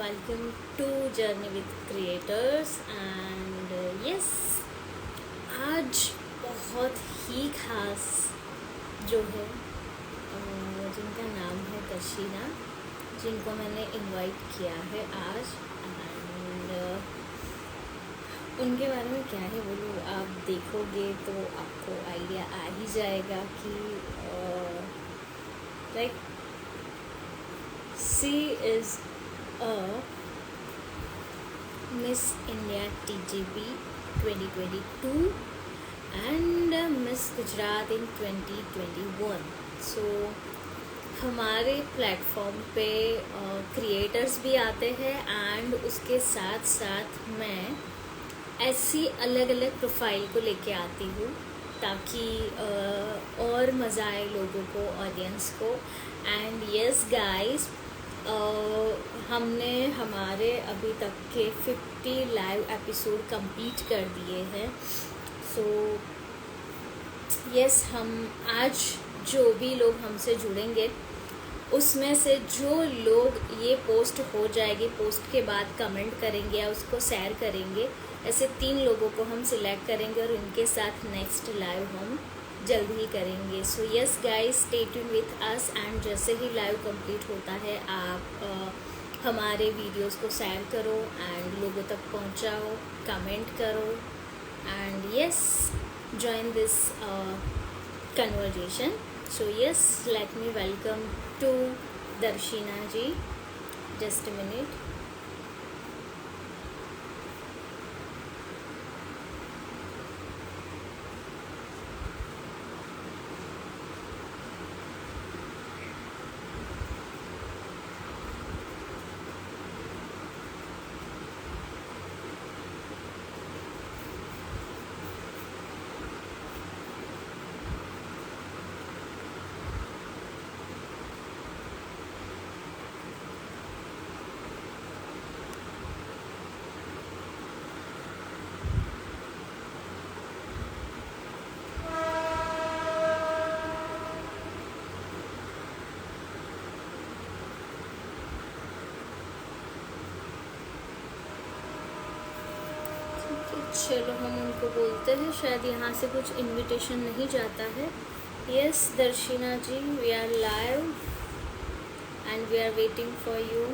welcome to Journey with Creators and yes, आज बहुत ही खास जो है जिनका नाम है दर्शिना, जिनको मैंने इनवाइट किया है आज एंड उनके बारे में क्या है बोलूँ, आप देखोगे तो आपको आइडिया आ ही जाएगा कि like she is Miss India TGB 2022 and Miss Gujarat in 2021. So हमारे प्लेटफॉर्म पे क्रिएटर्स भी आते हैं एंड उसके साथ साथ मैं ऐसी अलग अलग प्रोफाइल को लेके आती हूँ ताकि और मज़ा आए लोगों को, ऑडियंस को. एंड यस गाइस, हमने हमारे अभी तक के 50 लाइव एपिसोड कंप्लीट कर दिए हैं. सो यस, हम आज जो भी लोग हमसे जुड़ेंगे उसमें से जो लोग ये पोस्ट हो जाएगी, पोस्ट के बाद कमेंट करेंगे या उसको शेयर करेंगे, ऐसे 3 लोगों को हम सिलेक्ट करेंगे और उनके साथ नेक्स्ट लाइव हम जल्द ही करेंगे. So yes guys, stay tune with us and जैसे ही लाइव कंप्लीट होता है आप हमारे वीडियोस को शेयर करो एंड लोगों तक पहुंचाओ, कमेंट करो and yes, join this conversation. So yes, let me welcome to Darshina ji. Just a minute. चलो हम उनको बोलते हैं, शायद यहाँ से कुछ इनविटेशन नहीं जाता है. Yes Darshina ji, we are live and we are waiting for you.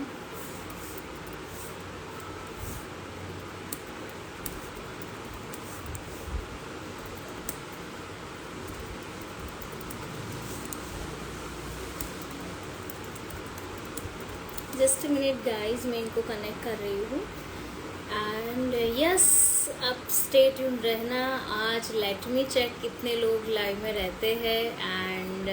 Just a minute guys, मैं इनको कनेक्ट कर रही हूँ एंड यस, अब स्टे ट्यून रहना. आज लेट मी चेक कितने लोग लाइव में रहते हैं एंड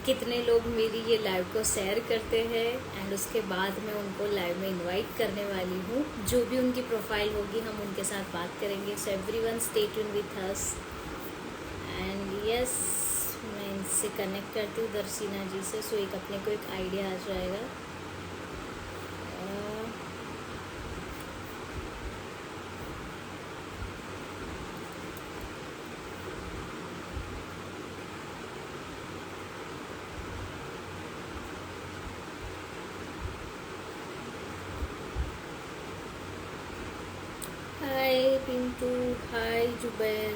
कितने लोग मेरी ये लाइव को शेयर करते हैं एंड उसके बाद मैं उनको लाइव में इनवाइट करने वाली हूँ. जो भी उनकी प्रोफाइल होगी हम उनके साथ बात करेंगे. So everyone stay tune with us and yes, मैं इनसे कनेक्ट करती हूँ दर्शिना जी से. सो एक अपने को एक आइडिया आ जाएगा. Hi Pintu, hi Zubair,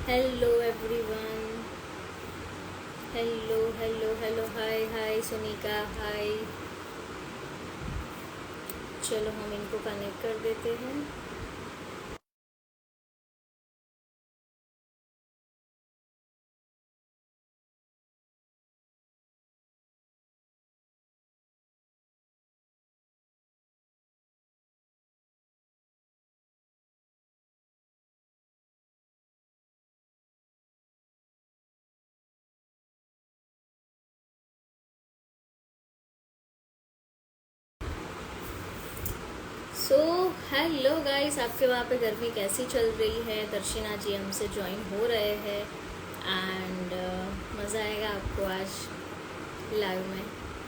hello everyone, hello hello hello, hi hi Sunika, hi. चलो हम इनको कनेक्ट कर देते हैं. सो हेलो गाइस, आपके वहाँ पे गर्मी कैसी चल रही है? दर्शिना जी हमसे ज्वाइन हो रहे हैं एंड मज़ा आएगा आपको आज लाइव में.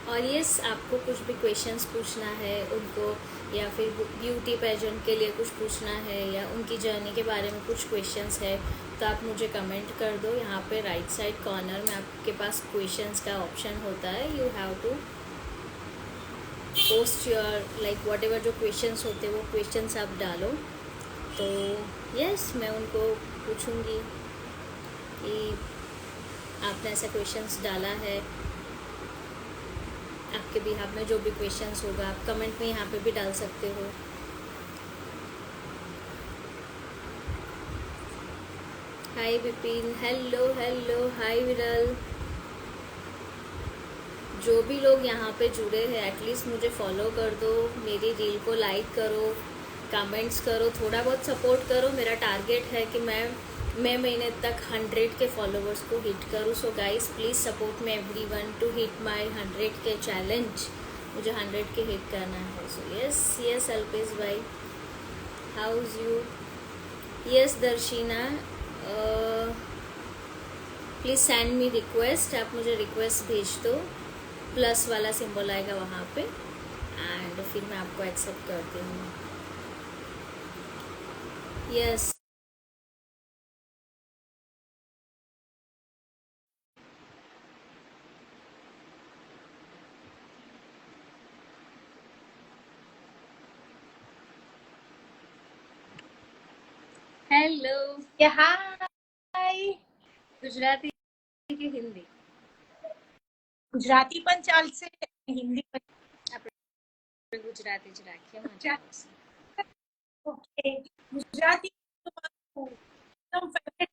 और यस, आपको कुछ भी क्वेश्चंस पूछना है उनको, या फिर ब्यूटी पेजेंट के लिए कुछ पूछना है, या उनकी जर्नी के बारे में कुछ क्वेश्चंस है, तो आप मुझे कमेंट कर दो. यहाँ पे राइट साइड कॉर्नर में आपके पास क्वेश्चंस का ऑप्शन होता है. You have to post your like whatever जो क्वेश्चंस होते हैं वो क्वेश्चंस आप डालो, तो यस मैं उनको पूछूंगी कि आपने ऐसा क्वेश्चंस डाला है, आपके बिहाफ में जो भी क्वेश्चंस होगा आप कमेंट में यहाँ पे भी डाल सकते हो। हाय विपिन, हेलो हेलो, हाय विरल। जो भी लोग यहाँ पे जुड़े हैं एटलीस्ट मुझे फॉलो कर दो, मेरी रील को लाइक करो, कमेंट्स करो, थोड़ा बहुत सपोर्ट करो। मेरा टारगेट है कि मैं महीने तक 100 के फॉलोवर्स को हिट करूँ। So guys please support me everyone to hit my 100 K challenge. मुझे 100 के हिट करना है। So yes yes Alpesh bhai, how is you? Yes Darshina, please send me request. आप मुझे रिक्वेस्ट भेज दो, प्लस वाला सिंबल आएगा वहाँ पे, एंड फिर मैं आपको एक्सेप्ट करती हूँ। यस हेलो, હાય. गुजराती की हिंदी? ગુજરાતી પણ ચાલશે, હિન્દી પણ. આપણે ગુજરાતી જ રાખીએ, મજા આવશે. ઓકે, ગુજરાતી તો મારું એકદમ ફેવરેટ.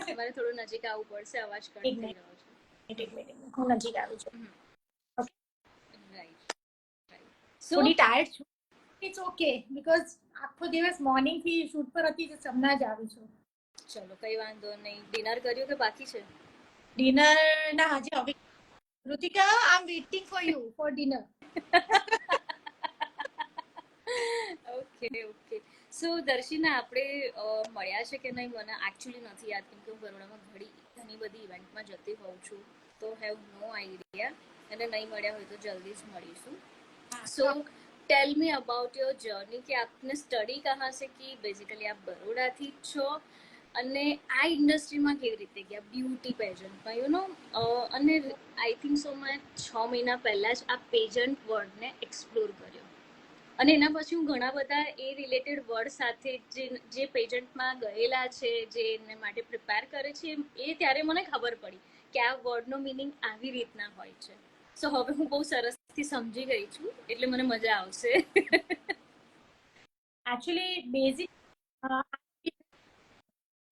તમારે થોડું નજીક આવવું પડશે, અવાજ કટ એક થઈ રહ્યો છે. મિનિટ હું નજીક આવી છું. Okay, right right. સો થોડી ટાયર્ડ છું. ઇટ્સ ઓકે બીકોઝ આખો દિવસ મોર્નિંગ થી શૂટ પર હતી, તો હમણાં જ આવી છું. ચલો કઈ વાંધો નહીં. ડિનર કર્યું કે બાકી છે? ડિનર ના હજી હવે. Ritika, I am waiting for you for dinner. Okay okay. So Darshina, આપણે મળ્યા છે કે નહીં મને એકચ્યુઅલી નથી યાદ, કેમ કે હું બરોડામાં ઘણી બધી ઇવેન્ટમાં જતી હોઉં છું, તો હેવ નો આઈડિયા. અને નહીં મળ્યા હોય તો જલ્દી જ મળીશું. So tell me about your journey कि आपने स्टडी कहाँ से की, बेसिकली आप बड़ोડાથી જ છો, અને આ ઇન્ડસ્ટ્રીમાં કેવી રીતે ગયા બ્યુટી પેજન્ટમાં, યુ નો. અને આઈ થિંક સો મેં 6 મહિના પહેલાં જ આ પેજન્ટ વર્ડને એક્સપ્લોર કર્યો, અને એના પછી હું ઘણા બધા એ રિલેટેડ વર્ડ સાથે જે પેજન્ટમાં ગયેલા છે, જે એને માટે પ્રિપેર કરે છે, એ ત્યારે મને ખબર પડી કે આ વર્ડનો મિનિંગ આવી રીતના હોય છે. સો હવે હું બહુ સરસથી સમજી ગઈ છું, એટલે મને મજા આવશે. એકચ્યુઅલી બેઝિક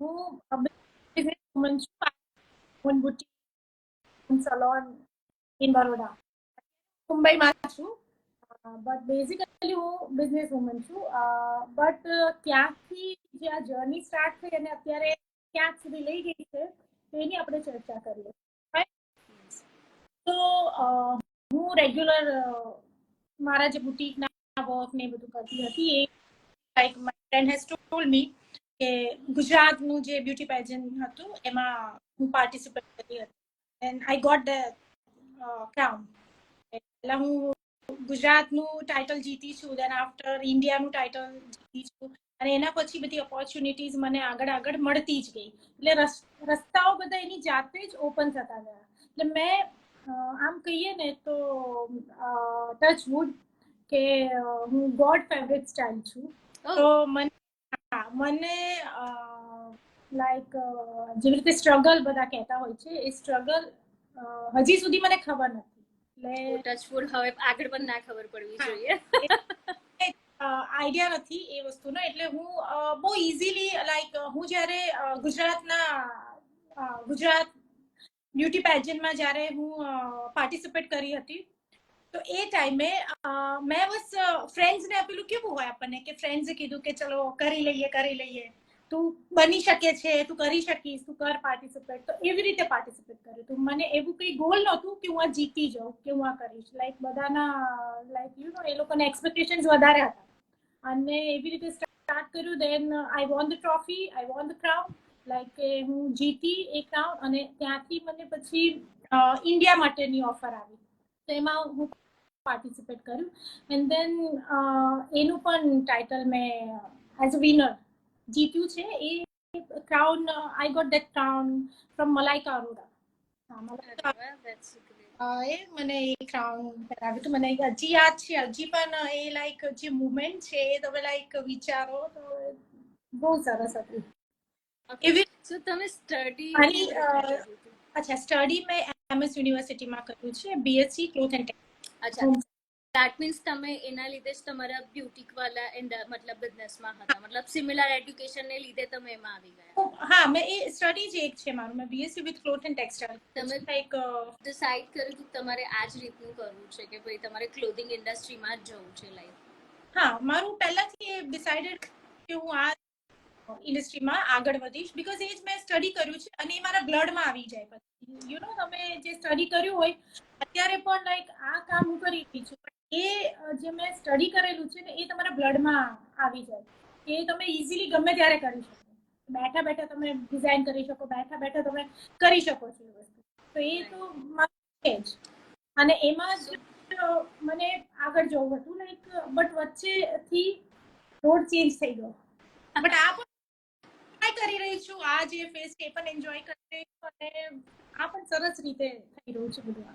હું બિઝનેસ વુમન છું. On boutique salon in Baroda. મુંબઈમાં છું, બટ બેઝિકલી હું બિઝનેસ વુમન છું. બટ ત્યાંથી જે આ જર્ની સ્ટાર્ટ થઈ અને અત્યારે ક્યાંક સુધી લઈ ગઈ છે, તેની આપણે ચર્ચા કરીએ. તો હું રેગ્યુલર મારા જે બુટીકના વર્ક ને બધું કરતી હતી, એ like my friend has told me કે ગુજરાતનું જે બ્યુટી પેજન્ટ હતું એમાં હું પાર્ટિસિપેટ કરી હતી, and I got the crown. એટલે હું ગુજરાતનું ટાઇટલ જીતી છું, દેન આફ્ટર ઇન્ડિયાનું ટાઇટલ જીતી છું, અને એના પછી બધી ઓપોર્ચ્યુનિટીઝ મને આગળ મળતી જ ગઈ. એટલે રસ્તાઓ બધા એની જાતે જ ઓપન થતા ગયા. એટલે મેં આમ કહીએ ને તો ટચ વુડ કે હું ગોડ ફેવરેટ સ્ટાઇલ છું. તો મને લાઈક જેવી રીતે સ્ટ્રગલ બધા કહેતા હોય છે, એ સ્ટ્રગલ હજી સુધી મને ખબર નથી. ટચવુડ હવે આગળ પણ ના ખબર પડવી જોઈએ. આઈડિયા નથી એ વસ્તુનો. એટલે હું બહુ ઇઝીલી લાઈક હું જ્યારે ગુજરાત બ્યુટી પેજન્ટમાં જ્યારે હું પાર્ટિસિપેટ કરી હતી, તો એ ટાઈમે મેં બસ ફ્રેન્ડ્સને આપેલું, કેવું હોય આપણને કે ફ્રેન્ડ્સે કીધું કે ચલો કરી લઈએ, તું બની શકે છે, તું કરી શકીશ, તું કર પાર્ટિસિપેટ. તો એવી રીતે પાર્ટિસિપેટ કર્યું હતું. મને એવું કંઈ ગોલ નહોતું કે હું આ જીતી જાઉં કે હું આ કરીશ. લાઈક બધાના લાઈક યુ નો એ લોકોના એક્સપેક્ટેશન્સ વધારે હતા, અને એવી રીતે સ્ટાર્ટ કર્યું. Then I won the trophy, I won the crown. Like કે હું જીતી એ ક્રાઉન, અને ત્યાંથી મને પછી ઇન્ડિયા માટેની ઓફર આવી, તો એમાં હું પાર્ટિસિપેટ કર્યું. એન્ડ દેન એનું પણ ટાઇટલ મેં એઝ અ વિનર જીત્યું છે. એ crown I got that crown from Malaika Arora. એ મને એક રાઉન્ડ કરાવ્યું હતું. મને હજી યાદ છે, હજી પણ એ લાઈક જે મુવમેન્ટ છે એ તમે લાઈક વિચારો તો બહુ સરસ હતું. એવી સો તમે સ્ટડી મારી કેવી રીતના કર્યું હતું? અચ્છા, સ્ટડી મેં એમએસ યુનિવર્સિટીમાં કર્યું છે, બીએસસી ક્લોથ એન્ડ અચ્છા, ટેક્સટાઇલ. દેટ મીન્સ તમે એના લીધે જ તમારા બ્યુટીક વાળા મતલબ બિઝનેસમાં હતા, મતલબ સિમિલર એડ્યુકેશનને લીધે તમે એમાં આવી ગયા. હા, મેં એ સ્ટડી જ એક છે મારું. મેં BSc with cloth and textile. તમે લાઈક ડિસાઇડ કર્યું કે તમારે આ જ રીતનું કરવું છે કે ભાઈ તમારે ક્લોથિંગ ઇન્ડસ્ટ્રીમાં જ જવું છે લાઈક? હા, મારું પહેલાથી એ ડિસાઇડેડ કે હું આ ઇન્ડસ્ટ્રીમાં આગળ વધીશ, બીકોઝ એ જ મેં સ્ટડી કર્યું છે અને એ મારા બ્લડમાં આવી જાય. પછી યુ નો તમે જે સ્ટડી કર્યું હોય અત્યારે પણ લાઈક આ કામ હું કરી રહી છું, પણ એ જે મેં સ્ટડી કરેલું છે ને એ તમારા બ્લડમાં આવી જાય. એ તમે ઇઝીલી ગમે ત્યારે કરી શકો. બેઠા બેઠા તમે ડિઝાઇન કરી શકો, બેઠા બેઠા તમે કરી શકો છો એ વસ્તુ. તો એ તો મારું છે જ. અને એમાં જ મને આગળ જવું હતું લાઈક, બટ વચ્ચેથી રોડ ચેન્જ થઈ ગયો. બટ આ પણ ટ્રાય કરી રહી છું. આ જે ફેસ છે એ પણ એન્જોય કરી રહી છું અને આ પણ સરસ રીતે થઈ રહ્યું છે બધું.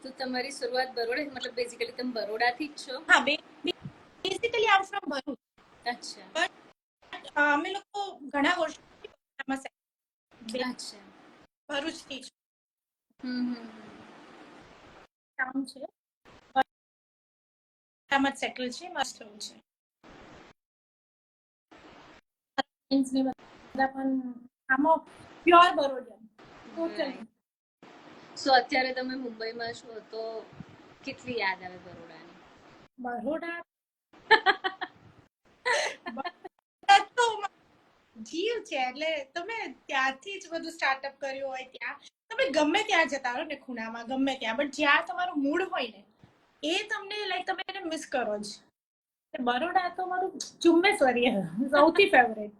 તો તમારી શરૂઆત બરોડા, મતલબ બેઝિકલી તમે બરોડાથી જ છો? હા, બેઝિકલી આમ ફ્રોમ ભરૂચ. અચ્છા. બટ અમે લોકો ઘણા વર્ષોથી અચ્છા. ભરૂચથી જ કામ છે, આમાં જ સેટલ છે, મસ્ત થયું છે. બધા પણ આમાં પ્યોર બરોડિયન ટોટલી. સો અત્યારે તમે મુંબઈમાં છો તો કેટલી યાદ આવે બરોડાની? બરોડા તો જીવ છે. એટલે તમે ત્યાંથી જ બધું સ્ટાર્ટઅપ કર્યું હોય, ત્યાં તમે ગમે ત્યાં જતા રહો ને, ખૂણામાં ગમે ત્યાં, બટ જ્યાં તમારું મૂળ હોય ને એ તમને લાઈક તમે એને મિસ કરો જ. બરોડા તો મારું ચુમ્બેશ્વરી સૌથી ફેવરેટ.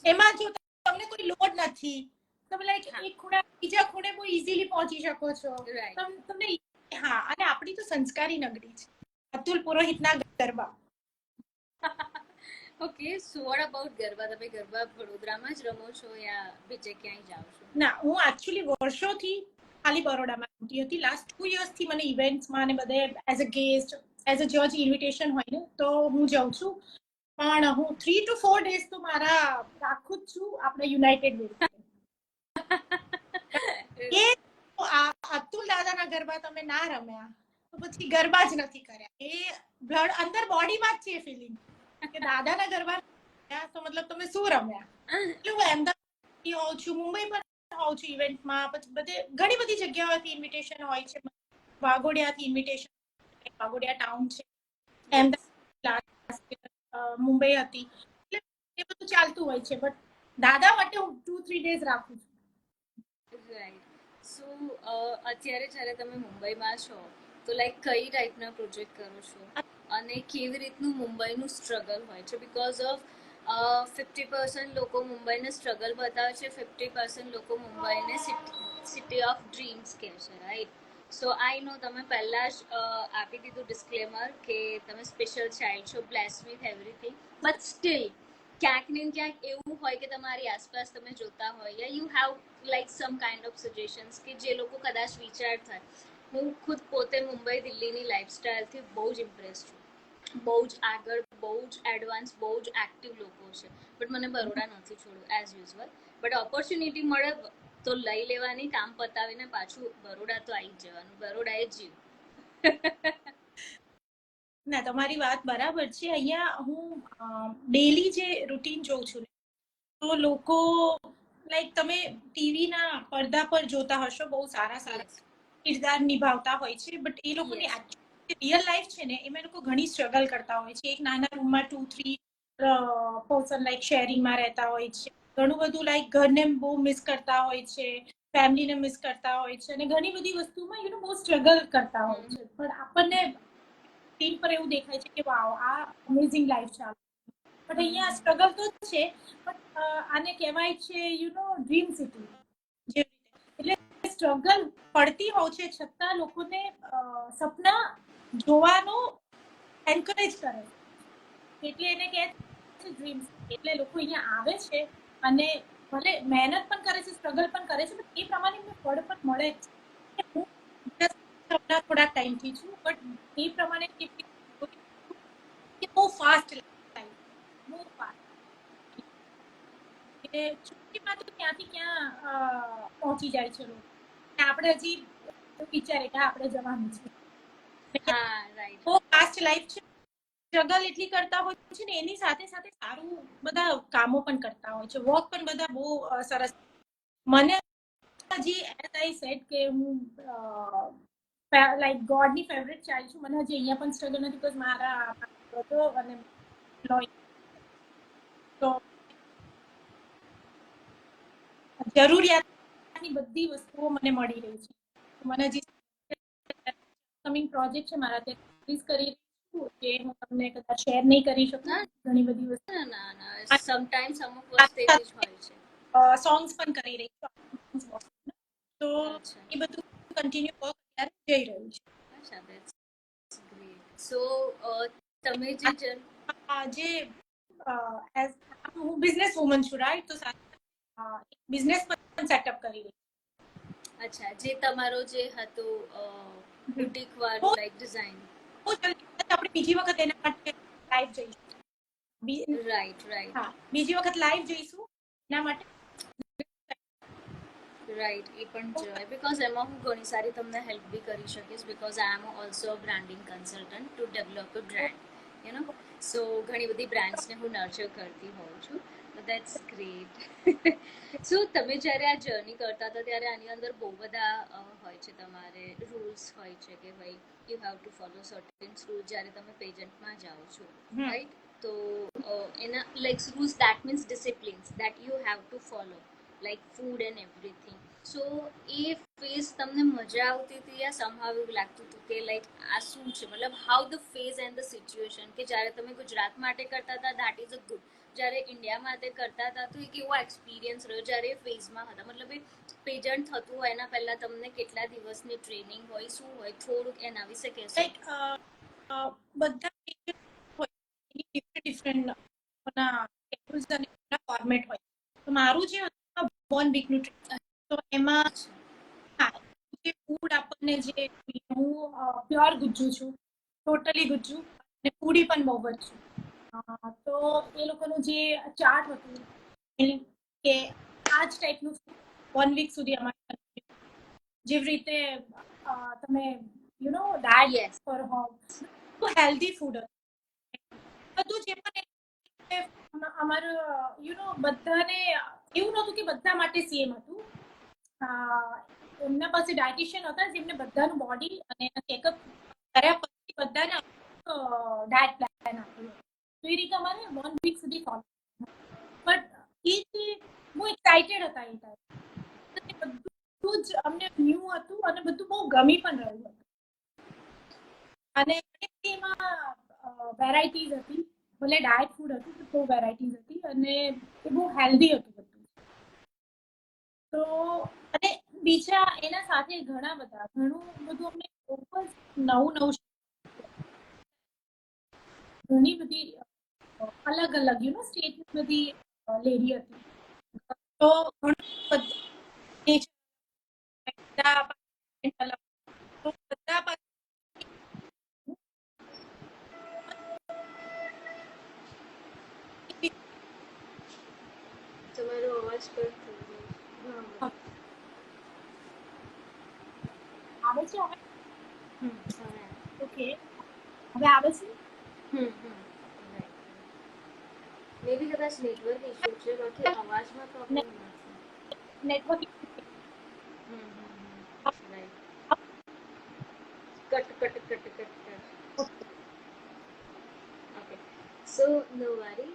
એમાં જો તમને કોઈ લોડ નથી, તમે લાઈક એક ખૂણા બીજા ખૂણે બહુ ઇઝીલી પહોંચી શકો છો. તમને હા, અને આપણી તો સંસ્કારી નગરી છે, અતુલ પુરોહિતના garba. Okay, so what about garba? તમે ગરબા વડોદરામાં જ રમો છો યા બીજે ક્યાંય જાઓ છો? ના, હું એકચ્યુઅલી વર્ષોથી ખાલી બરોડામાં રમતી હતી. લાસ્ટ 2 યર્સથી મને ઇવેન્ટ્સમાં અને બધે as a guest, as a જજ ઇન્વિટેશન હોય ને તો હું જાઉં છું. પણ હું 3 to 4 ડેઝ તો મારા રાખું જ છું આપણે યુનાઇટેડ વે. એ અતુલ દાદાના ગરબા તમે ના રમ્યા તો પછી ગરબા જ નથી કર્યા. એ બ્લડ અંદર બોડીમાં જ છે ફિલિંગ કે દાદાના ગરબા તો મતલબ તમે શું રમ્યા. એટલે હું અમદાવાદ હોઉં છું, મુંબઈ પણ હોઉં છું ઇવેન્ટમાં, પછી બધે ઘણી બધી જગ્યાઓથી ઇન્વિટેશન હોય છે. વાઘોડિયાથી ઇન્વિટેશન, વાઘોડિયા ટાઉન છે, અમદાવાદ, મુંબઈ હતી, એટલે એ બધું ચાલતું હોય છે. બટ દાદા માટે હું 2-3 ડેઝ રાખું છું. રાઈટ. સો અત્યારે જ્યારે તમે મુંબઈમાં છો તો લાઈક કઈ ટાઈપના પ્રોજેક્ટ કરો છો અને કેવી રીતનું મુંબઈનું સ્ટ્રગલ હોય છે? બીકોઝ ઓફ 50% લોકો મુંબઈને સ્ટ્રગલ બતાવે છે, 50% લોકો મુંબઈને સિટી ઓફ ડ્રીમ્સ કહે છે, રાઈટ? સો આઈ નો તમે પહેલા જ આપી દીધું ડિસ્ક્લેમર કે તમે સ્પેશિયલ ચાઇલ્ડ છો, bless with everything, but still ક્યાંક ને ક્યાંક એવું હોય કે તમારી આસપાસ તમે જોતા હોય યા you have like some kind of suggestions કે જે લોકો કદાચ વિચાર થાય. હું ખુદ પોતે મુંબઈ દિલ્હીની લાઈફસ્ટાઈલથી બહુ જ ઇમ્પ્રેસ છું. બહુ જ આગળ, બહુ જ એડવાન્સ, બહુ જ એક્ટિવ લોકો છે, બટ મને બરોડા નથી છોડવું એઝ યુઝ્યુઅલ. બટ ઓપોર્ચ્યુનિટી મળે તો લઈ લેવાની, કામ પતાવીને પાછું બરોડા તો આવી જ જવાનું. બરોડા એ જીવ. ના, તમારી વાત બરાબર છે. અહીંયા હું ડેલી જે રૂટીન જોઉં છું તો લોકો લાઈક તમે ટીવીના પડદા પર જોતા હશો બહુ સારા કિરદાર નિભાવતા હોય છે, બટ એ લોકોની રિયલ લાઈફ છે ને એમાં લોકો ઘણી સ્ટ્રગલ કરતા હોય છે. એક નાના રૂમમાં 2-3 પર્સન લાઈક શેરિંગમાં રહેતા હોય છે. ઘણું બધું લાઈક ઘરને બહુ મિસ કરતા હોય છે, ફેમિલીને મિસ કરતા હોય છે, અને ઘણી બધી વસ્તુમાં બહુ સ્ટ્રગલ કરતા હોય છે. પણ આપણને સ્ક્રીન પર એવું દેખાય છે કે વાવ, આ અમેઝિંગ લાઈફ છે. બટ અહીંયા સ્ટ્રગલ તો છે, બટ આને કહેવાય છે ડ્રીમ સિટી. એટલે સ્ટ્રગલ પડતી હોય છે છતાં લોકોને સપના જોવાનો એન્કરેજ કરે છે, એટલે એને કહે છે ડ્રીમ સિટી. એટલે લોકો અહીંયા આવે છે અને ભલે મહેનત પણ કરે છે, સ્ટ્રગલ પણ કરે છે, એ પ્રમાણે એમને ફળ પણ મળે છે. થોડાક ટાઈમથી છું, બટ એ પ્રમાણે બહુ ફાસ્ટ લાઈફ, બહુ ફાસ્ટ કે છુટ્ટીમાં તો ક્યાંથી ક્યાં પહોંચી જાય છે લોકો. આપણે હજી વિચારે કે આપણે જવાનું છે. હા રાઈટ. બહુ ફાસ્ટ લાઈફ છે. સ્ટ્રગલ એટલી કરતા હોય છે ને, એની સાથે સાથે સારું બધા કામો પણ કરતા હોય છે. વર્ક પણ બધા બહુ સરસ. મને હજી એઝ આઈ સેડ કે હું લાઈક ગોડની ફેવરેટ ચાઇલ્ડ છું. મને હજી અહીંયા પણ સ્ટ્રગલ નથી, બીકોઝ મારા હતો અને તો જરૂરિયાતની બધી વસ્તુઓ મને મળી રહી છે. મને હજી કમિંગ પ્રોજેક્ટ છે મારા, તે રિલીઝ કરી છું, જે હું તમને કદાચ શેર નહીં કરી શકું. ઘણી બધી વસ્તુ ના ના, સમટાઈમ્સ અમુક વસ્તુ એવી જ હોય છે. સોંગ્સ પણ કરી રહી છું, તો એ બધું કન્ટિન્યુ વર્ક અત્યારે જઈ રહ્યું છે. અચ્છા, ધેટ્સ ગ્રેટ. સો તમે જે એઝ હું બિઝનેસ વુમન છું, રાઈટ? તો બિઝનેસ પણ સેટઅપ કરી રહી. અચ્છા, જે તમારો જે હતો બુટીક વાળું લાઈક ડિઝાઇન. બહુ જલ્દી આપણે બીજી વખત એના માટે લાઈવ જઈશું. Right right. હા, બીજી વખત લાઈવ જઈશું એના માટે. રાઈટ, એ પણ જવાય, બીકોઝ એમાં હું ઘણી સારી તમને હેલ્પ બી કરી શકીશ, because I am also branding consultant to develop a brand, you know. So ઘણી બધી બ્રાન્ડ્સને હું નર્ચર કરતી હોઉં છું. That's great. સો તમે જ્યારે આ જર્ની કરતા હતા ત્યારે આની અંદર બહુ બધા હોય છે, તમારે રૂલ્સ હોય છે કે ભાઈ you have to follow certain rules જ્યારે તમે પેજન્ટમાં જાઓ છો, રાઈટ? તો એના like rules that means disciplines that you have to follow, like food and everything. So A phase તમને મજા આવતી હતી યા સમહાવ એવું લાગતું હતું કે લાઈક આ શું છે, મતલબ how the phase and the situation કે જ્યારે તમે ગુજરાત માટે કરતા હતા દેટ ઇઝ અ ગુડ, જ્યારે ઇન્ડિયા માટે કરતા હતા તો એક એવો એક્સપિરિયન્સ રહ્યો, જ્યારે ફેઝમાં હતા, મતલબ એ પેજન્ટ થતું હોય એના પહેલા તમને કેટલા દિવસની ટ્રેનિંગ હોય, શું હોય, થોડુંક એના વિશે કહેશો? બધા ડિફરન્ટ ફોર્મેટ હોય. તો મારું જે વન વીકનું ટ્રેનિંગ, તો એમાં જે ફૂડ આપણને જે હું પ્યોર ગુજ્જુ છું, ટોટલી ગુજ્જુ, અને ફૂડી પણ બહુ જ છું. તો એ લોકોનું જે ચાર્ટ હતું કે આ જ ટાઈપનું 1 વીક સુધી અમારે, જેવી રીતે તમે યુ નો ડાયટ પર હો, હેલ્ધી ફૂડ બધું જે પણ અમારું યુ નો બધાને એવું નહોતું કે બધા માટે સેમ હતું. એમના પાસે ડાયટિશિયન હતા જેમને બધાનું બોડી અને ચેકઅપ કર્યા પછી બધાને ડાયટ પ્લાન આપ્યું. તો એ રીતે અમારે 1 વીક સુધી ફોલો, બટ એ બહુ એક્સાઇટેડ હતા એ ટાઈમ, બધું જ અમને ન્યૂ હતું અને બધું બહુ ગમી પણ રહ્યું હતું. અને એમાં વેરાયટીઝ હતી, ભલે ડાયટ ફૂડ હતું તો બહુ વેરાયટીઝ હતી અને એ બહુ હેલ્ધી હતું બધું. તો અને બીજા એના સાથે ઘણું બધું અમને નવું ઘણી બધી અલગ અલગ યુ નો સ્ટેટની બધી લેડી હતી, તો ઘણું બધા તમારો અવાજ પર આવે છે હવે? ઓકે, હવે આવે છે? મે બી કદાચ નેટવર્ક ઇશ્યુ છે, બાકી અવાજમાં પ્રોબ્લેમ નથી. Network right. Cut cut cut cut cut. Okay, so no worry,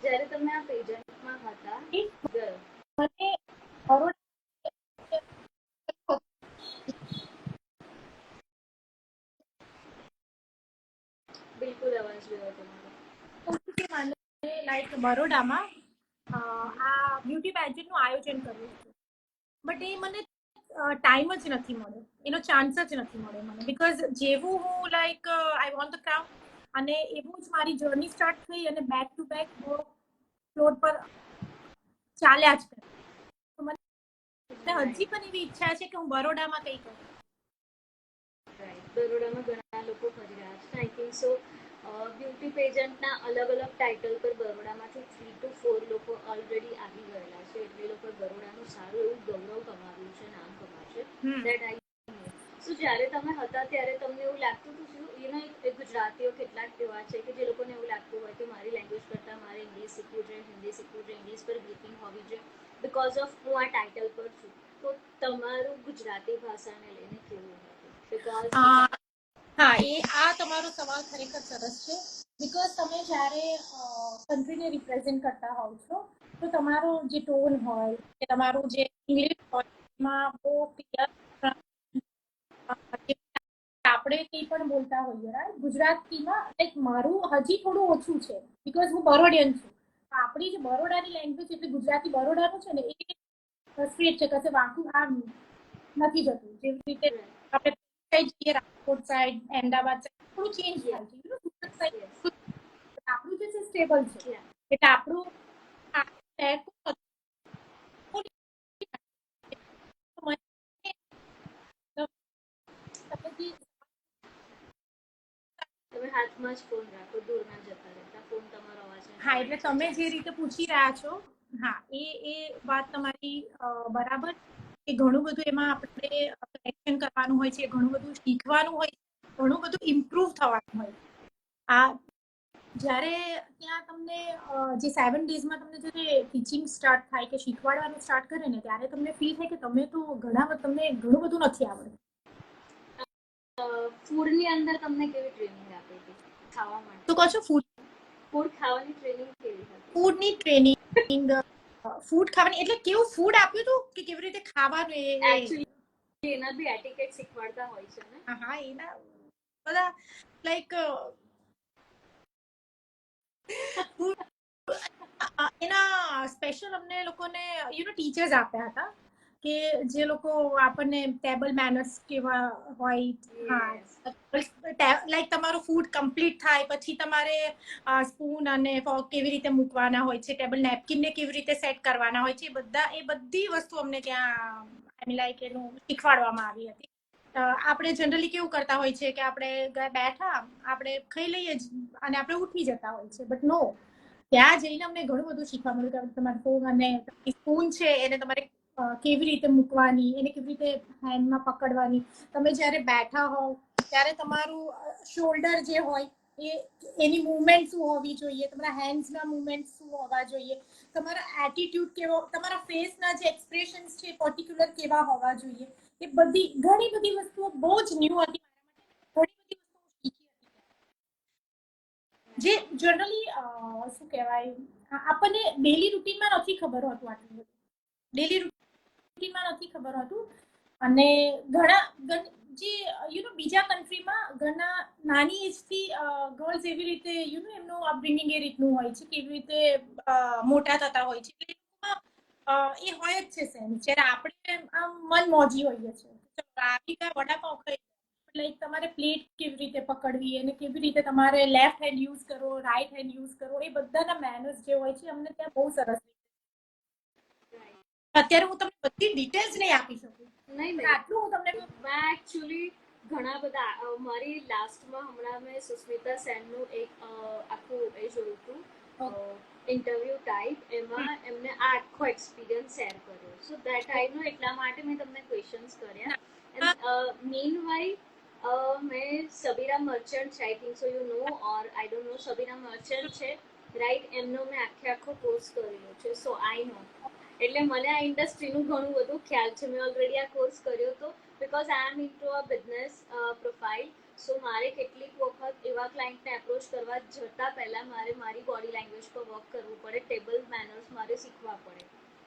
જ્યારે તમે આ પેજન્ટમાં હતા મને બરોડા બિલકુલ અવાજ ગયો તમારો. લાઈક બરોડામાં આ બ્યુટી પેજન્ટનું આયોજન કર્યું હતું, બટ એ મને ટાઈમ જ નથી મળ્યો, એનો ચાન્સ જ નથી મળ્યો મને, બીકોઝ જેવું હું like I want the crowd, અને એવું જ મારી જર્ની સ્ટાર્ટ થઈ અને બેક ટુ બેક ફ્લોર પર ચાલ્યા જ કરે. તો મને હજી પણ એવી ઈચ્છા છે કે હું બરોડામાં કંઈ કરું. બરોડામાં ઘણા લોકો ફરી રહ્યા છે. આઈ થિંક સો બ્યુટી પેજન્ટના અલગ અલગ ટાઇટલ પર બરોડામાંથી 3 to 4 લોકો ઓલરેડી આવી ગયેલા છે. એટલે એ લોકો બરોડાનું સારું એવું ગૌરવ કમાવ્યું છે, નામ કમાશે. દેટ આઈ સો જ્યારે તમે હતા ત્યારે તમને એવું લાગતું હતું શું યુ નો એ ગુજરાતીઓ કેટલાક એવા છે કે જે લોકોને એવું લાગતું હોય કે મારી લેંગ્વેજ કરતાં મારે ઇંગ્લિશ શીખવું જોઈએ, હિન્દી શીખવું જોઈએ, ઇંગ્લિશ પર ગ્રીપિંગ હોવી જોઈએ બિકોઝ ઓફ હું આ ટાઇટલ પર છું. તો તમારું ગુજરાતી ભાષાને લઈને કેવું હતું? બિકોઝ હા, આ તમારો સવાલ ખરેખર સરસ છે. બિકોઝ તમે જ્યારે કન્ટ્રીને રિપ્રેઝેન્ટ કરતા હોવ છો તો તમારો જે ટોન હોય કે તમારું જે ઇંગ્લિશ હોય એમાં બહુ ક્લિયર આપણે કંઈ પણ બોલતા હોઈએ રાઈટ ગુજરાતીમાં લાઈક મારું હજી થોડું ઓછું છે બિકોઝ હું બરોડિયન છું. આપણી જે બરોડાની લેંગ્વેજ એટલે ગુજરાતી બરોડાનું છે ને એ સ્ટ્રેટ છે, કશે વાંકું આ નથી જતું. જેવી રીતે આપણે જઈએ રાજકોટ સાઈડ, અમદાવાદ સાઈડ થોડું ચેન્જ થાય છે. સુરત સાઈડ આપણું જે છે સ્ટેબલ છે એટલે આપણું તમે હાથમાં જ ફોન રાખો, દૂર ના જતા રહેતા. ફોન તમારો અવાજ હા, એટલે તમે જે રીતે પૂછી રહ્યા છો, હા એ વાત તમારી બરાબર કે ઘણું બધું એમાં આપણે કરેક્શન કરવાનું હોય છે, ઘણું બધું શીખવાનું હોય છે, ઘણું બધું ઇમ્પ્રુવ થવાનું હોય છે. આ જ્યારે ત્યાં તમને જે 7 ડેઝમાં તમને જ્યારે ટીચિંગ સ્ટાર્ટ થાય કે શીખવાડવાનું સ્ટાર્ટ કરે ને ત્યારે તમને ફીલ થાય કે તમને ઘણું બધું નથી આવડતું. ફૂડની અંદર તમને કેવી ટ્રેનિંગ આપી હતી ખાવા માટે? તો કહો છો ફૂડ ખાવાની ટ્રેનિંગ કેવી હતી? ફૂડની ટ્રેનિંગ ફૂડ ખાવાની એટલે કેવું ફૂડ આપ્યું હતું કે કેવી રીતે ખાવાનું એકચ્યુઅલી એના બી એટિકેટ શીખવાડતા હોય છે ને. હા, એના બધા લાઈક એના સ્પેશિયલ અમને લોકોને ટીચર્સ આપ્યા હતા કે જે લોકો આપણને ટેબલ મેનર્સ કેવા હોય. હા, લાઈક તમારું ફૂડ કમ્પ્લીટ થાય પછી તમારે સ્પૂન અને ફોર્ક કેવી રીતે મૂકવાના હોય છે, ટેબલ નેપકિનને કેવી રીતે સેટ કરવાના હોય છે, એ બધી વસ્તુ અમને ત્યાં લાઈક એનું શીખવાડવામાં આવી હતી. આપણે જનરલી કેવું કરતા હોય છે કે આપણે બેઠા આપણે ખાઈ લઈએ અને આપણે ઉઠી જતા હોય છે, બટ નો, ત્યાં જઈને અમને ઘણું બધું શીખવા મળ્યું કે તમારે ફોન અને સ્પૂન છે એને તમારે કેવી રીતે મૂકવાની, એને કેવી રીતે હેન્ડમાં પકડવાની, તમે જ્યારે બેઠા હોવ ત્યારે તમારું શોલ્ડર જે હોય એની મુવમેન્ટ શું હોવી જોઈએ, તમારા હેન્ડ્સના મુવમેન્ટ શું હોવા જોઈએ, તમારા એટીટ્યુડ કેવો, તમારા ફેસના જે એક્સપ્રેશન્સ છે પર્ટિક્યુલર કેવા હોવા જોઈએ. એ બધી ઘણી બધી વસ્તુઓ બહુ જ ન્યૂ હતી ઘણી બધી વસ્તુઓ શીખી હતી જે જનરલી શું કહેવાય આપણને ડેલી રૂટીનમાં નથી ખબર હોતું. આટલું ડેલી રૂટીનમાં નથી ખબર હોતું. અને ઘણા જે બીજા કન્ટ્રીમાં ઘણા નાની એજથી ગર્લ્સ એવી રીતે એમનું અપબ્રિંગિંગ એ રીતનું હોય છે, કેવી રીતે મોટા થતા હોય છે એ હોય જ છે સેન્સ. જ્યારે આપણે આમ મન મોજી હોઈએ છીએ આવી ગયા વડાપાઉં ખાઈ લાઈક તમારે પ્લેટ કેવી રીતે પકડવી અને કેવી રીતે તમારે લેફ્ટ હેન્ડ યુઝ કરો, રાઈટ હેન્ડ યુઝ કરો, એ બધાના મેનર્સ જે હોય છે અમને ત્યાં બહુ સરસ. અત્યારે હું તમને બધી ડિટેલ્સ નહીં આપી શકું. નહીં, આટલું હું તમને એકચ્યુઅલી ઘણા બધા મારી લાસ્ટમાં હમણાં મેં સુસ્મિતા સેનનું એક આખું એ જોયું હતું ઇન્ટરવ્યુ ટાઈપ, એમાં એમને આ આખો એક્સપિરિયન્સ શેર કર્યો. સો દેટ આઈ નો એટલા માટે મેં તમને ક્વેશ્ચન્સ કર્યા. એન્ડ મીન વાઇલ મેં સબીરા મર્ચન્ટ છે, I think so you know or I don't know, Sabira Merchant છે રાઈટ, એમનો મેં આખો કોર્સ કરેલો છે. સો આઈ નો, એટલે મને આ ઇન્ડસ્ટ્રીનું ઘણું બધું ખ્યાલ છે. મેં ઓલરેડી આ કોર્સ કર્યો હતો because I am into a business profile. So મારે કેટલીક વખત એવા ક્લાયન્ટને એપ્રોચ કરવા જતાં પહેલાં મારે મારી બોડી લેંગ્વેજ પર વર્ક કરવું પડે, ટેબલ મેનર્સ મારે શીખવા પડે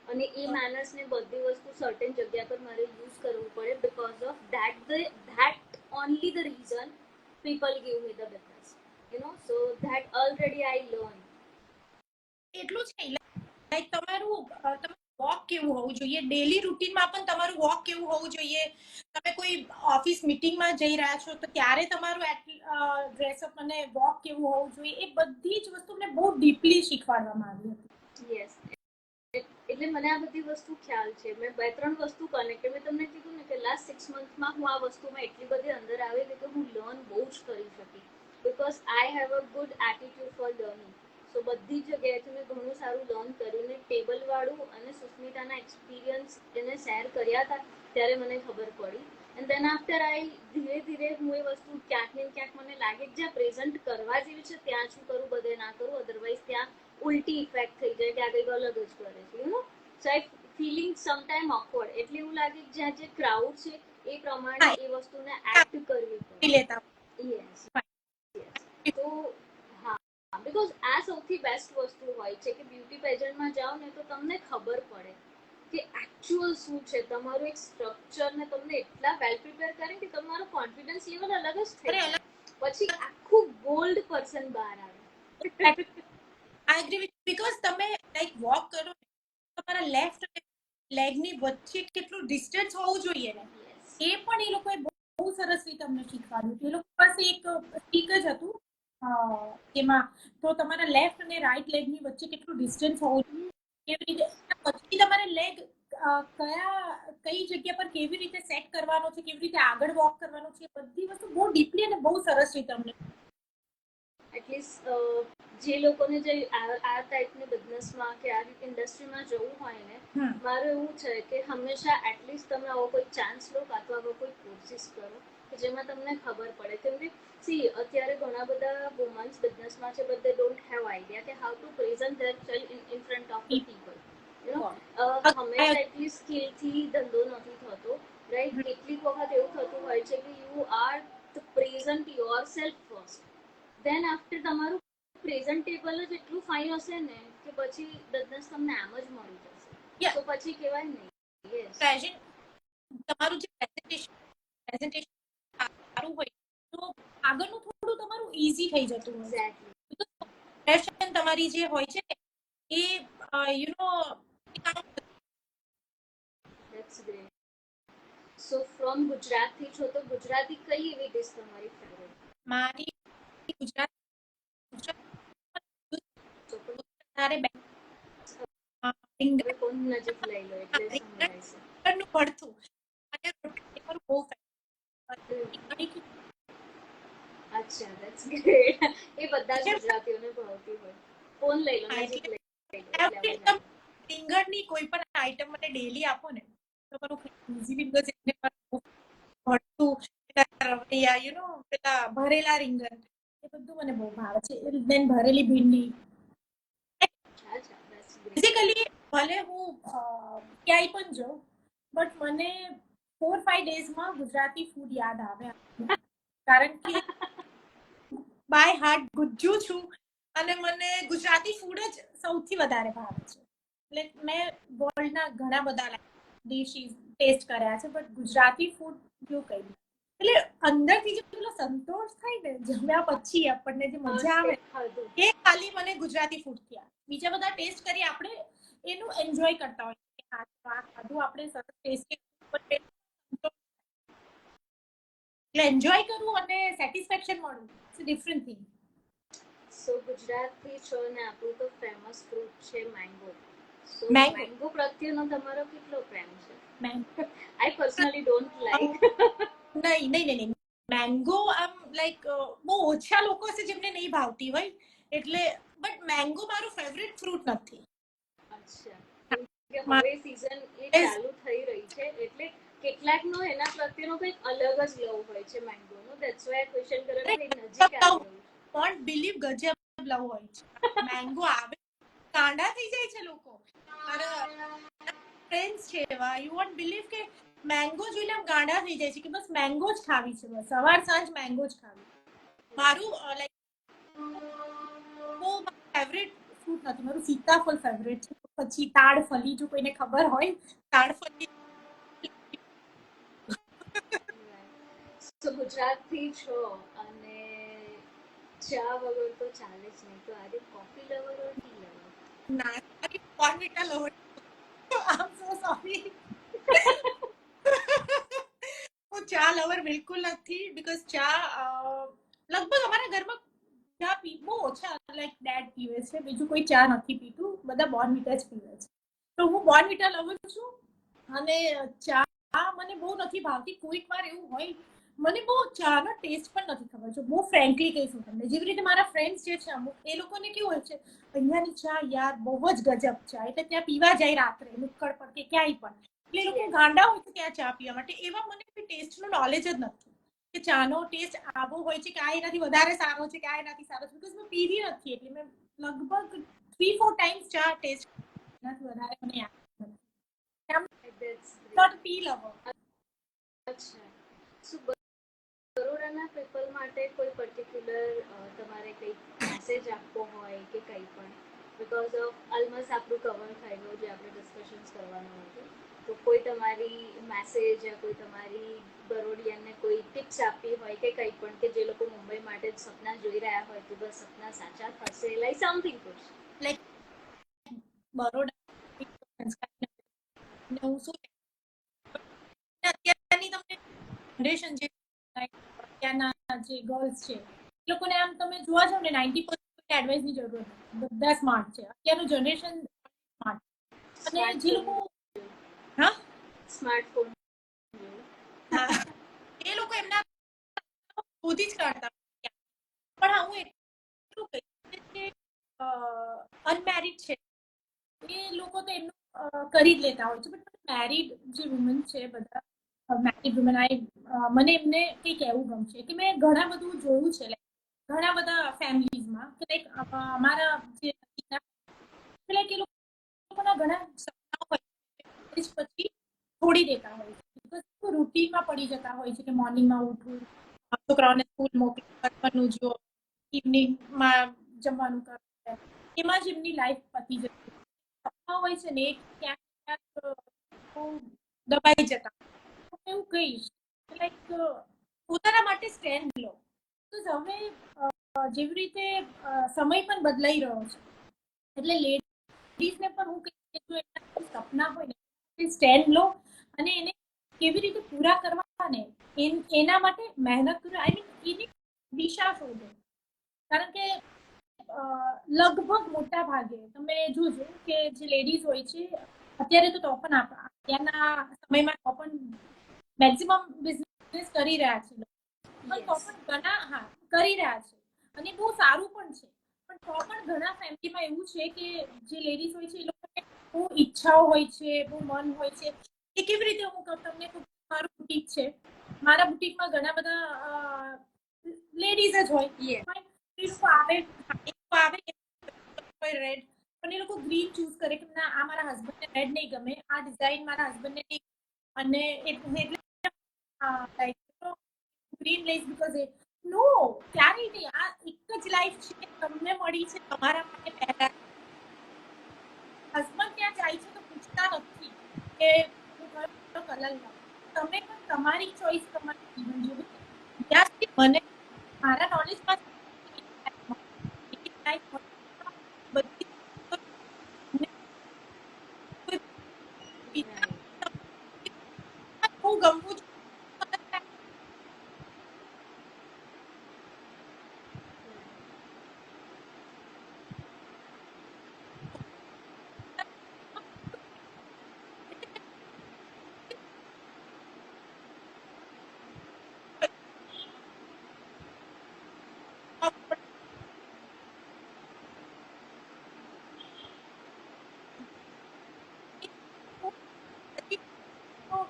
અને એ મેનર્સને બધી વસ્તુ સર્ટેન જગ્યા પર મારે યુઝ કરવું પડે because of that only the reason people give me the business, so that already I learn. એટલું જ નહીં, લાઈક તમારું વોક કેવું હોવું જોઈએ, ડેલી રૂટીનમાં પણ તમારું વોક કેવું હોવું જોઈએ. તમે કોઈ ઓફિસ મીટિંગમાં જઈ રહ્યા છો તો ત્યારે તમારું ડ્રેસઅપ અને વોક કેવું હોવું જોઈએ, એ બધી જ વસ્તુ મને બહુ ડીપલી શીખવાડવામાં આવી હતી. યસ, એટલે મને આ બધી વસ્તુ ખ્યાલ છે. મેં 2-3 વસ્તુ કનેક્ટ, મેં તમને કીધું ને કે લાસ્ટ 6 મંથમાં હું આ વસ્તુમાં એટલી બધી અંદર આવી ગઈ કે હું લર્ન બહુ જ કરી શકી, because I have a good attitude for learning. So બધી જગ્યાએથી મેં ઘણું સારું લર્ન કર્યું ને ટેબલવાળું અને સુસ્મિતાના એક્સપિરિયન્સ એને શેર કર્યા હતા ત્યારે મને ખબર પડી. એન્ડ દેન આફ્ટર આઈ ધીરે ધીરે હું એ વસ્તુ ક્યાંક ને ક્યાંક મને લાગે કે જ્યાં પ્રેઝન્ટ કરવા જેવી છે ત્યાં શું કરું, બધે ના કરું, અધરવાઇઝ ત્યાં ઉલટી ઇફેક્ટ થઈ જાય કે આ કંઈક અલગ જ કરે છે, you know. So I feeling sometime awkward, એટલે એવું લાગે કે જ્યાં જે ક્રાઉડ છે એ પ્રમાણે એ વસ્તુને એક્ટ કરવી પડે. લેતા યસ યસ. તો હા, બીકોઝ આ સૌથી બેસ્ટ વસ્તુ હોય છે કે બ્યુટી પેજન્ટમાં જાઓ ને તો તમને ખબર પડે કે એકચ્યુઅલ શું છે, તમારું એક સ્ટ્રક્ચર ને તમને એટલા વેલ પ્રિપેર કરે કે તમારો કોન્ફિડન્સ લેવલ અલગ જ થઈ જાય, પછી આખું બોલ્ડ પર્સન બહાર આવે. આઈ એગ્રી વિથ, બીકોઝ તમે લાઈક વોક કરો, તમારા લેફ્ટ અને લેગની વચ્ચે કેટલું ડિસ્ટન્સ હોવું જોઈએ ને, એ પણ એ લોકોએ બહુ સરસ રીતે અમને શીખવાડ્યું. એ લોકો પાસે એક સ્ટીક જ હતું એમાં, તો તમારા લેફ્ટ અને રાઈટ લેગની વચ્ચે કેટલું ડિસ્ટન્સ હોવું જોઈએ, કેવી રીતે પછી તમારે લેગ કઈ જગ્યા પર કેવી રીતે સેટ કરવાનો છે, કેવી રીતે આગળ વોક કરવાનો છે, બધી વસ્તુ બહુ ડીપલી અને બહુ સરસ રીતે અમને. એટલીસ્ટ જે લોકોને જે આ ટાઈપની બિઝનેસમાં કે આ ઇન્ડસ્ટ્રીમાં જવું હોય ને, મારું એવું છે કે હંમેશા એટલીસ્ટ તમે આવો કોઈ ચાન્સ લો કાં તો આવો કોઈ કોર્સિસ કરો કે જેમાં તમને ખબર પડે. કેમ કે સી અત્યારે ઘણા બધા વુમન્સ બિઝનેસમાં છે but they don't have idea કે how to present their self in front of the people, you know. હંમેશા એટલી સ્કિલથી ધંધો નથી થતો, રાઈટ. કેટલીક વખત એવું થતું હોય છે કે you are the present yourself first, then after તમારું પ્રેઝન્ટેબલ જ એટલું ફાઇન હશે ને કે પછી બિઝનેસ તમને આમ જ મળી જશે. તો પછી કહેવાય નહીં યસ તમારું જે પ્રેઝન્ટેશન સારું હોય તો આગળનું થોડું તમારું ઈઝી થઈ જતું હોય. એક્ઝેક્ટલી. તમારી જે હોય છે એ you know. That's great. So from ગુજરાતથી છો તો ગુજરાતી કઈ એવી ડિશ તમારી ફેવરેટ? મારી ગુજરાત કોણ નજીક લઈ લો એટલે સંભળાય છે. ભરતું અને રોટલી મારું બહુ ફેવરેટ. અચ્છા, ધેટ્સ ગ્રેટ. એ બધા જ ગુજરાતીઓને ભાવતી હોય. ફોન લઈ લો, નજીક લઈ લો. રીંગણની કોઈ પણ આઈટમ મને ડેલી આપો ને તો મારું ઇઝીલી, બીકોઝ ભરતું, રવૈયા, યુ નો, પેલા ભરેલા રીંગણ, એ બધું મને બહુ ભાવે છે. દેન ભરેલી ભીંડી. બેઝિકલી ભલે હું ક્યાંય પણ જાઉં બટ મને 4-5 ડેઝમાં ગુજરાતી ફૂડ યાદ આવે, કારણ કે બાય હાર્ટ ગુજ્જુ છું અને મને ગુજરાતી ફૂડ જ સૌથી વધારે ભાવે છે. એટલે મેં વર્લ્ડના ઘણા બધા ડિશિસ ટેસ્ટ કર્યા છે બટ ગુજરાતી ફૂડ જો કહી, એટલે અંદરથી જે પેલો સંતોષ થાય ને જમ્યા પછી આપણને જે મજા આવે એ ખાલી મને ગુજરાતી ફૂડ થી આવે. બીજા બધા ટેસ્ટ કરી આપણે એનું એન્જોય કરતા હોય કે આ ખાધું આપણે સરસ ટેસ્ટી, એટલે એન્જોય કરવું અને સેટિસ્ફેક્શન મળવું ઇટ્સ અ ડિફરન્ટ થિંગ. સો ગુજરાતથી છો ને આપણું તો ફેમસ ફ્રૂટ છે મેંગો. સો મેંગો મેંગો પ્રત્યેનો તમારો કેટલો પ્રેમ છે? Mango I personally don't like. નહીં. મેંગો આમ લાઈક બહુ ઓછા લોકો છે જેમને નહીં ભાવતી હોય, એટલે બટ મેંગો મારું ફેવરેટ ફ્રૂટ નથી. અચ્છા, કે હવે સીઝન એ ચાલુ થઈ રહી છે એટલે કેટલાકનો એના પ્રત્યેનો કંઈક અલગ જ લવ હોય છે મેંગોનો. ધેટ્સ વાય ક્વેશ્ચન કરે કે નજીક આવી રહ્યું. ડોન્ટ બિલીવ, ગજબ લવ હોય છે. મેંગો આવે કાંડા થઈ જાય છે લોકો. મારા ફ્રેન્ડ્સ છે એવા, યુ વોન્ટ બિલીવ કે મેંગો જોઈને આમ ગાંડા થઈ જાય છે કે બસ મેંગો જ ખાવી છે, બસ સવાર સાંજ મેંગો જ ખાવી. મારું લાઈક બહુ ફેવરેટ ફ્રૂટ નથી, મારું સીતાફળ ફેવરેટ છે. પછી તાડફળી, જો કોઈને ખબર હોય તાડફળી. તો ગુજરાતથી છો અને ચા વગર તો ચાલે જ નહીં, તો આજે કોફી લવર ઓર ટી લવર? ના, બોર્નવિટા લવર. આઈ એમ સો સોરી. હું ચા લવર બિલકુલ નથી, બીકોઝ ચા લગભગ અમારા ઘરમાં ચા બહુ ઓછા, લાઈક ડેડ પીવે છે, બીજું કોઈ ચા નથી પીતું, બધા બોર્નવિટા જ પીવે છે. તો હું બોર્નવિટા લવર છું અને ચા મને બહુ નથી ભાવતી. કોઈક વાર એવું હોય, મને બહુ ચાનો ટેસ્ટ પણ નથી ખબર છે. બહુ ફ્રેન્કલી કહીશું તમને, જેવી રીતે મારા ફ્રેન્ડ્સ જે છે અમુક, એ લોકોને કેવું હોય છે, અહીંયાની ચા યાર બહુ જ ગજબ ચા, એટલે ત્યાં પીવા જાય રાત્રે નુક્કડ પર કે ક્યાંય પણ, એટલે એ લોકો ગાંડા હોય છે ત્યાં ચા પીવા માટે. એવા મને કોઈ ટેસ્ટનું નોલેજ જ નથી કે ચાનો ટેસ્ટ આવો હોય છે કે આ એનાથી વધારે સારો છે કે આ એનાથી સારો છે, બીકોઝ મેં પીધી નથી. એટલે મેં લગભગ 3-4 ટાઈમ્સ ચા ટેસ્ટ, એનાથી વધારે મને યાદ નથી. That's not great. T lover. અચ્છા, સો બરોડાના પીપલ માટે કોઈ પર્ટિક્યુલર તમારે કંઈક મેસેજ આપવો હોય કે કંઈ પણ, બિકોઝ ઓફ ઓલમોસ્ટ આપણું કવર થઈ ગયું જે આપણે ડિસ્કશન્સ કરવાનું હતું, તો કોઈ તમારી મેસેજ યા કોઈ તમારી બરોડિયનને કોઈ ટિપ્સ આપવી હોય કે કંઈ પણ, કે જે લોકો મુંબઈ માટે જ સપના જોઈ રહ્યા હોય તો બસ સપના સાચા થશે, like something good. Like Baroda હું શું અત્યારની તમને જનરેશન જે અત્યારના જે ગર્લ્સ છે, એ લોકોને આમ તમે જોવા જાવ ને 90% એડવાઇસની જરૂર નથી. બધા સ્માર્ટ છે અત્યારનું જનરેશન, સ્માર્ટ. અને જે લોકો, હા સ્માર્ટફોન એ લોકો એમના ખુદ જ કરતા. પણ હા, હું એટલું કહીશ કે અનમેરિડ છે એ લોકો તો એમનું કરી જ લેતા હોય છે, બટ મેરિડ જે વુમન છે, બધા મેરિડ વુમન, મને એમને કંઈ કહેવું ગમશે કે મેં ઘણા બધું જોયું છે, ઘણા બધા ફેમિલીઝમાં કે લાઈક અમારા જે લાઈક એ લોકોના ઘણા સપનાઓ હોય પછી છોડી દેતા હોય છે, રૂટીનમાં પડી જતા હોય છે કે મોર્નિંગમાં ઉઠવું, છોકરાઓને સ્કૂલ મોકલવાનું, જો ઇવનિંગમાં જમવાનું કરવું, એમાં જ એમની લાઈફ પતી જતી હોય છે ને, ક્યાંક ક્યાંક દબાઈ જતા. એવું કહીશ લાઈક પોતાના માટે સ્ટેન્ડ લો. તો હવે જેવી રીતે સમય પણ બદલાઈ રહ્યો છે, એટલે લેડીઝને પણ હું કહીશ કે જો એમના સપના હોય ને, સ્ટેન્ડ લો અને એને કેવી રીતે પૂરા કરવા ને એના માટે મહેનત કરો. આઈ મીન એની દિશા શોધો. કારણ કે લગભગ મોટા ભાગે તમે જોજો કે જે લેડીઝ હોય છે અત્યારે, તો પણ અત્યારના સમયમાં તો પણ મેક્સિમમ બિઝનેસ કરી રહ્યા છે, પણ તો પણ ઘણા, હા કરી રહ્યા છે અને બહુ સારું પણ છે. પણ તો પણ ઘણા ફેમિલીમાં એવું છે કે જે લેડીઝ હોય છે એ લોકોને બહુ ઈચ્છાઓ હોય છે, બહુ મન હોય છે. એ કેવી રીતે હું કહું તમને, મારું બુટીક છે, મારા બુટીકમાં ઘણા બધા લેડીઝ જ હોય, એ લોકો આવે રેડ, પણ એ લોકો ગ્રીન ચૂઝ કરે કે ના, આ મારા હસબન્ડને રેડ નહીં ગમે, આ ડિઝાઇન મારા હસબન્ડને નહીં, અને એટલે ગ્રીન લઈશ બીકોઝ એ નો, ક્યારેય નહીં. આ એક જ લાઈફ છે, તમને મળી છે તમારા માટે પહેલા. હસબન્ડ ત્યાં જાય છે તો પૂછતા નથી કે હું કયો કલર લાવું. તમે પણ તમારી ચોઈસ, તમારું જીવન જીવો. જ્યાં સુધી મને મારા નોલેજમાં બધી હું ગમવું છું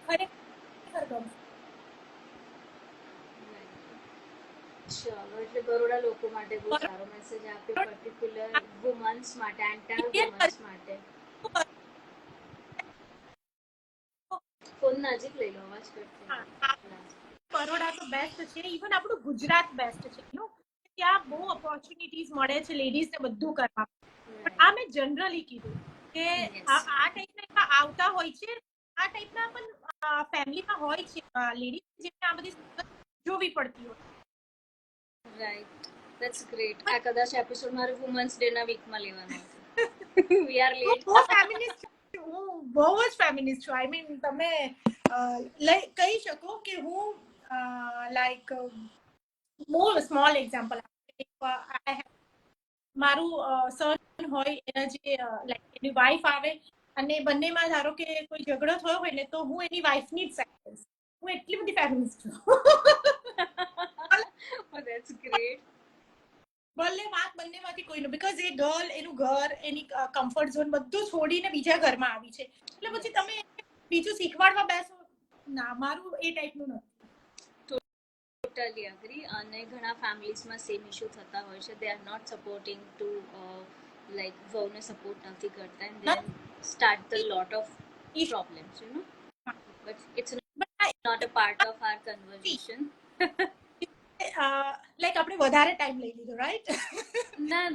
ખરેખર ગમશે. ચલો, એટલે બરોડા લોકો માટે બહુ સારો મેસેજ આપ્યો, પર્ટિક્યુલર વુમન્સ માટે, એન્ટાયર ઇન્ડિયન વુમન્સ માટે. ફોન નજીક લઈ લો, અવાજ કરતો. બરોડા તો બેસ્ટ છે, ઇવન આપણું ગુજરાત બેસ્ટ છે. ત્યાં બહુ ઓપોર્ચ્યુનિટીઝ મળે છે લેડીઝને બધું કરવા. પણ આ મેં જનરલી કીધું કે આ ટાઈપના આવતા હોય છે, આ ટાઈપના પણ ફેમિલીમાં હોય છે લેડીઝ, જેમને આ બધી જોવી પડતી હોય. Right, that's great. આ કદાચ એપિસોડ મારે વુમન્સ ડે ના વીકમાં લેવાનો હતો. We are late. બહુ ફેમિનિસ્ટ, હું બહુ જ ફેમિનિસ્ટ છું. આઈ મીન તમે કહી શકો કે હું લાઈક બહુ સ્મોલ એક્ઝામ્પલ, મારું સન હોય, એના જે લાઈક એની વાઈફ આવે અને બંનેમાં ધારો કે કોઈ ઝઘડો થયો હોય ને તો હું એની વાઇફની જ સાઈડ લઈશ. હું એટલી બધી ફેમિનિસ્ટ છું. Oh, that's great. ભલે વાત બંનેમાંથી કોઈનું, બીકોઝ એ ગર્લ એનું ઘર એની કમ્ફર્ટ ઝોન બધું છોડીને બીજા ઘરમાં આવી છે, એટલે પછી તમે બીજું શીખવાડવા બેસો ના, મારું એ ટાઈપનું નથી. Totally agree. અને ઘણા ફેમિલીઝમાં સેમ ઇશ્યુ થતા હોય છે. They are not supporting to like વહુને સપોર્ટ નથી કરતા and then start the lot of problems, you know. But it's not a part of our conversation. Like આપણે વધારે ટાઈમ લઈ લીધો, રાઈટ? ના,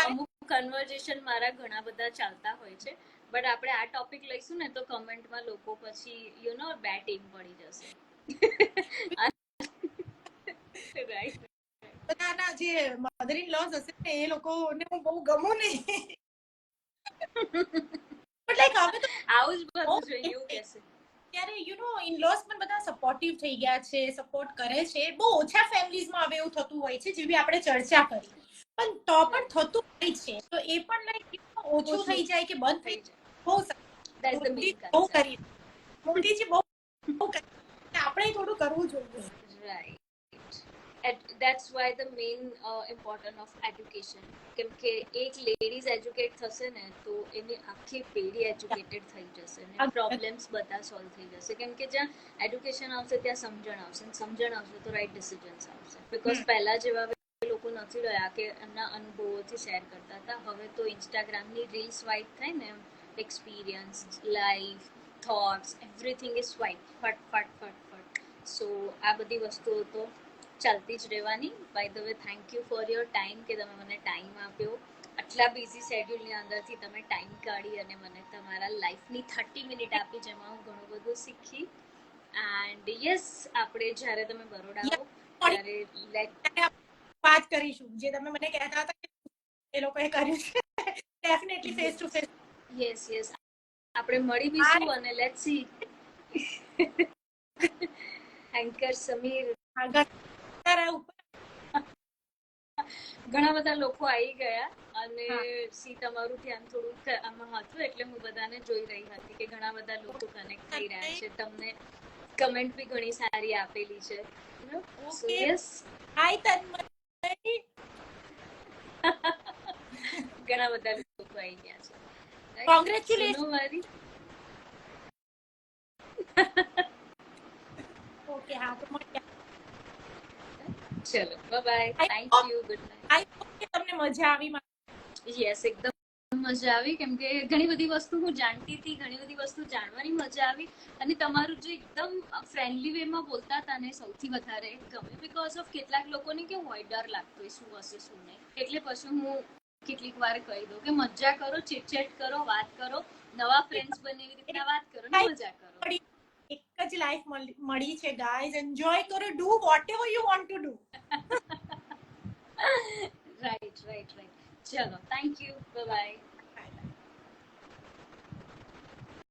અમુક કન્વર્ઝેશન મારા ઘણા બધા ચાલતા હોય છે, બટ આપણે આ ટોપિક લઈશું ને તો કમેન્ટમાં લોકો પછી યુ નો બેટિંગ પડી જશે. રાઈટ. બધાના જે મધર ઇન લોઝ હશે ને એ લોકોને હું બહુ ગમું નહીં. બટ લાઈક હવે તો આવું જ બધું જોઈએ એવું કહેશે. ત્યારે યુ નો ઇન લોઝ પણ બધા સપોર્ટિવ થઈ ગયા છે, સપોર્ટ કરે છે. બહુ ઓછા ફેમિલીઝમાં હવે એવું થતું હોય છે, જેવી આપણે ચર્ચા કરી, પણ તો પણ થતું હોય છે. તો એ પણ લાઈક ઓછું થઈ જાય કે બંધ થઈ જાય. બહુ મોદીજી બહુ આપણે થોડું કરવું જોઈએ. Right. That's why the main important of education. કેમ કે એક લેડીઝ એજ્યુકેટ થશે ને તો એની આખી પેઢી એજ્યુકેટેડ થઈ જશે ને પ્રોબ્લેમ્સ બધા સોલ્વ થઈ જશે. કેમ કે જ્યાં એજ્યુકેશન આવશે ત્યાં સમજણ આવશે તો રાઈટ ડિસિઝન્સ આવશે. બીકોઝ પહેલા જેવા લોકો નથી રહ્યા કે એમના અનુભવોથી શેર કરતા હતા. હવે તો ઇન્સ્ટાગ્રામની રીલ સ્વાઇપ થાય ને experience, life, thoughts, everything is swipe, ફટ. સો આ બધી વસ્તુઓ તો ચાલતી જ રહેવાની. By the way, thank you for your time કે તમે મને ટાઈમ આપ્યો. આટલા બિઝી શેડ્યુલની અંદરથી તમે ટાઈમ કાઢી અને મને તમારા લાઈફની 30 મિનિટ આપી, જેમાં હું ઘણું બધું શીખી. એન્ડ યસ, આપણે જ્યારે તમે બરોડા આવો ત્યારે વાત કરીશું જે તમે મને કહેતા હતા એ લોકોએ કર્યું છે. Definitely face to face. Yes, આપણે મળી બીશું અને લેટ્સ સી. એન્કર સમીર, ઘણા બધા લોકો આવી ગયા અને સી તમારું ધ્યાન થોડું આમાં હતું એટલે હું બધાને જોઈ રહી હતી કે ઘણા બધા લોકો કનેક્ટ થઈ રહ્યા છે. તમને કમેન્ટ બી ઘણી સારી આપેલી છે. સો યસ, હાય તન્મય. ઘણા બધા લોકો આવી ગયા છે. કોંગ્રેચ્યુલેશન. ઓકે, હા તો ચલો, bye. Thank you. Good night. I hope કે તમને મજા આવી. યસ, એકદમ મજા આવી. કેમ કે ઘણી બધી વસ્તુ હું જાણતી હતી, ઘણી બધી વસ્તુ જાણવાની મજા આવી. અને તમારું જે એકદમ ફ્રેન્ડલી વેમાં બોલતા હતા ને સૌથી વધારે ગમે. બીકોઝ ઓફ કેટલાક લોકોને કેવું હોય, ડર લાગતો હોય શું હશે શું નહીં. એટલે પછી હું કેટલીક વાર કહી દઉં કે મજા કરો, ચીટચેટ કરો, વાત કરો, નવા ફ્રેન્ડ્સ બને એવી રીતના વાત કરો ને મજા કરો. એક જ લાઈફ મળી છે ગાઈઝ, એન્જોય કરો, do whatever you want to do. Right. ચલો, થેન્ક યુ, બાય.